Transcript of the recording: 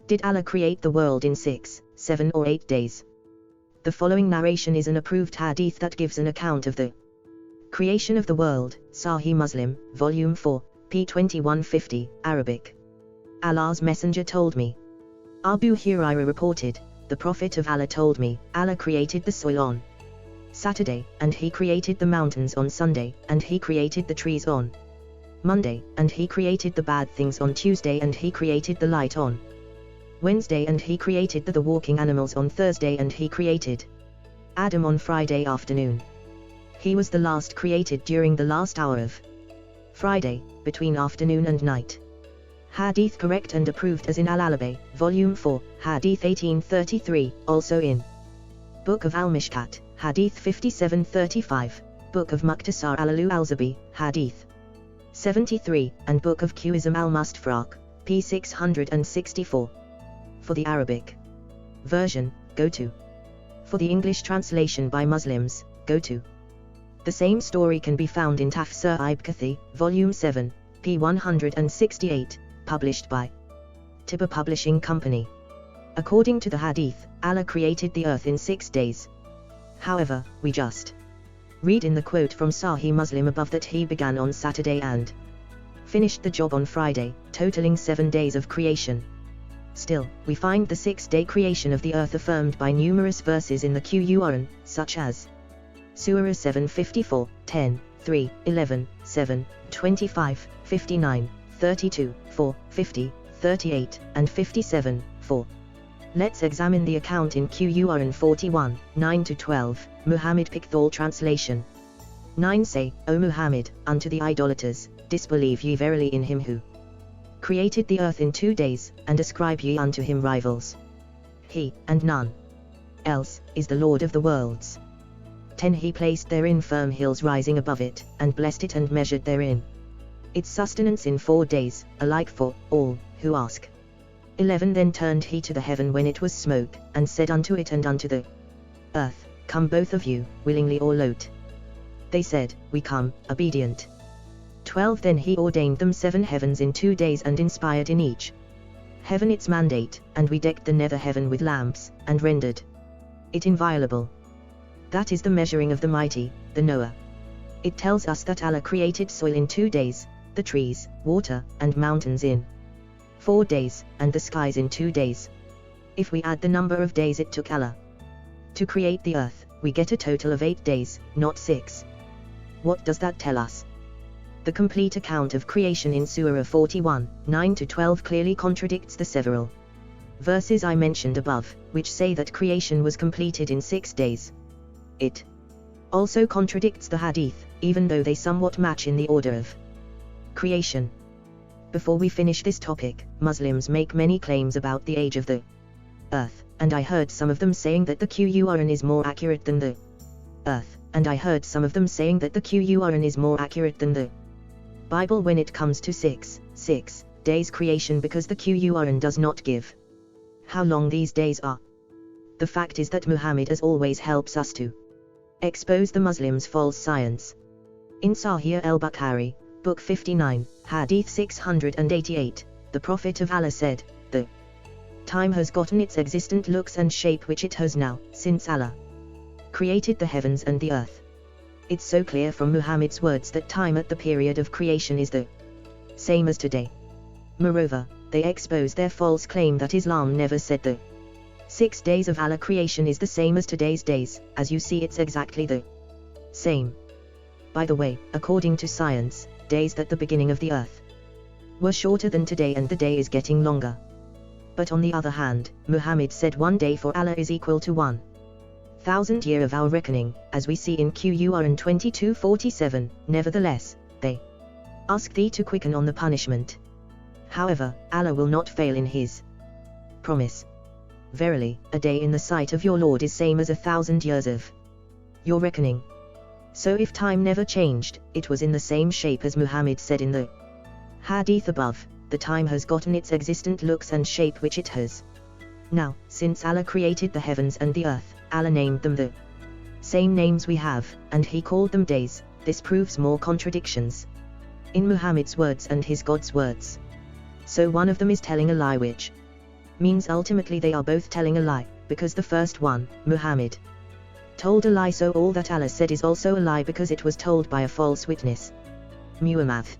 Did Allah create the world in 6, 7 or 8 days? The following narration is an approved hadith that gives an account of the creation of the world. Sahih Muslim, Volume 4, p. 2150, Arabic. Allah's Messenger told me. Abu Hurairah reported, the Prophet of Allah told me, Allah created the soil on Saturday, and He created the mountains on Sunday, and He created the trees on Monday, and He created the bad things on Tuesday, and He created the light on Wednesday, and He created the walking animals on Thursday, and He created Adam on Friday afternoon. He was the last created during the last hour of Friday, between afternoon and night. Hadith correct and approved as in Al-Alabay, Volume 4, Hadith 1833, also in Book of Al-Mishkat, Hadith 5735, Book of Muqtasar al-Alu al-Zabi, Hadith 73, and Book of Qism al-Mustafrak, p. 664. For the Arabic version, go to. For the English translation by Muslims, go to. The same story can be found in Tafsir Ibn Kathir, Volume 7, p. 168, published by Tiber Publishing Company. According to the hadith, Allah created the earth in 6 days. However, we just read in the quote from Sahih Muslim above that He began on Saturday and finished the job on Friday, totaling 7 days of creation. Still, we find the 6-day creation of the earth affirmed by numerous verses in the Quran, such as Surah 7:54, 10, 3, 11, 7, 25, 59, 32, 4, 50, 38, and 57, 4. Let's examine the account in Quran 41, 9-12, Muhammad Pickthall translation. 9 Say, O Muhammad, unto the idolaters, disbelieve ye verily in Him who created the earth in 2 days, and ascribe ye unto Him rivals. He, and none else, is the Lord of the worlds. 10 He placed therein firm hills rising above it, and blessed it and measured therein its sustenance in 4 days, alike for all who ask. 11 Then turned He to the heaven when it was smoke, and said unto it and unto the earth, Come both of you, willingly or loth. They said, We come, obedient. 12 Then He ordained them 7 heavens in 2 days, and inspired in each heaven its mandate, and we decked the nether heaven with lamps, and rendered it inviolable. That is the measuring of the mighty, the Noah. It tells us that Allah created soil in 2 days, the trees, water, and mountains in 4 days, and the skies in 2 days. If we add the number of days it took Allah to create the earth, we get a total of 8 days, not 6. What does that tell us? The complete account of creation in Surah 41, 9-12 clearly contradicts the several verses I mentioned above, which say that creation was completed in 6 days. It also contradicts the hadith, even though they somewhat match in the order of creation. Before we finish this topic, Muslims make many claims about the age of the earth, and I heard some of them saying that the Quran is more accurate than the earth, and I heard some of them saying that the Quran is more accurate than the Bible when it comes to 6 days creation, because the Quran does not give how long these days are. The fact is that Muhammad as always helps us to expose the Muslims' false science. In Sahih al-Bukhari, Book 59, Hadith 688, the Prophet of Allah said, The time has gotten its existent looks and shape which it has now, since Allah created the heavens and the earth. It's so clear from Muhammad's words that time at the period of creation is the same as today. Moreover, they expose their false claim that Islam never said the 6 days of Allah creation is the same as today's days. As you see, it's exactly the same. By the way, according to science, days at the beginning of the earth were shorter than today, and the day is getting longer. But on the other hand, Muhammad said 1 day for Allah is equal to 1,000 year of our reckoning, as we see in Quran 22:47. Nevertheless, they ask thee to quicken on the punishment. However, Allah will not fail in His promise. Verily, a day in the sight of your Lord is same as 1,000 years of your reckoning. So if time never changed, it was in the same shape as Muhammad said in the hadith above, the time has gotten its existent looks and shape which it has now, since Allah created the heavens and the earth. Allah named them the same names we have, and He called them days. This proves more contradictions in Muhammad's words and his God's words. So one of them is telling a lie which means ultimately they are both telling a lie, because the first one, Muhammad, told a lie, so all that Allah said is also a lie because it was told by a false witness. Mu'amath.